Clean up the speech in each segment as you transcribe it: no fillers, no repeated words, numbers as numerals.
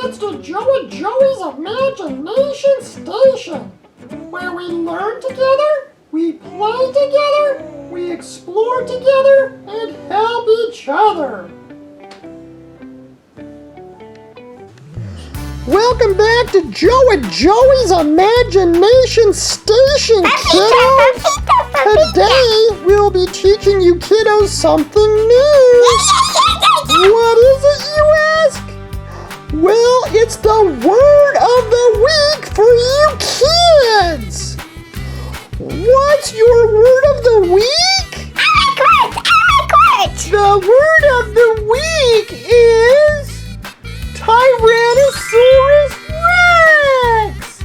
It's the Joe and Joey's Imagination Station, where we learn together, we play together, we explore together, and help each other. Welcome back to Joe and Joey's Imagination Station, kiddos! Today, we'll be teaching you kiddos something new. What is it, you ask? Well, it's the word of the week for you kids! What's your word of the week? I like words! The word of the week is Tyrannosaurus REX!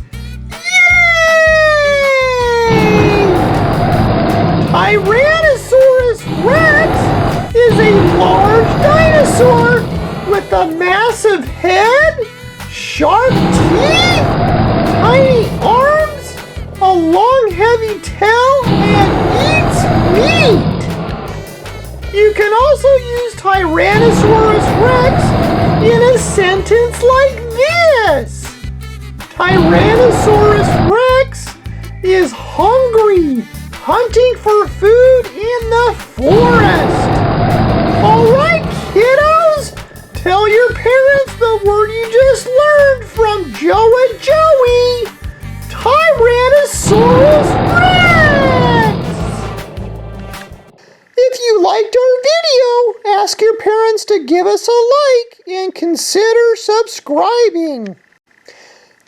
Yay! Tyrannosaurus REX is a large dinosaur with a massive head, sharp teeth, tiny arms, a long heavy tail, and eats meat. You can also use Tyrannosaurus REX in a sentence like this. Tyrannosaurus REX is hungry, hunting for food in the forest. All right, kiddos, tell your parents the word you just learned from Joe and Joey. Tyrannosaurus REX! If you liked our video, ask your parents to give us a like and consider subscribing.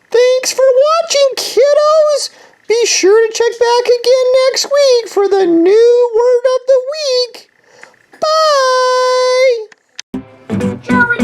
Thanks for watching, kiddos! Be sure to check back again next week for the new word of the week. Bye! Joey,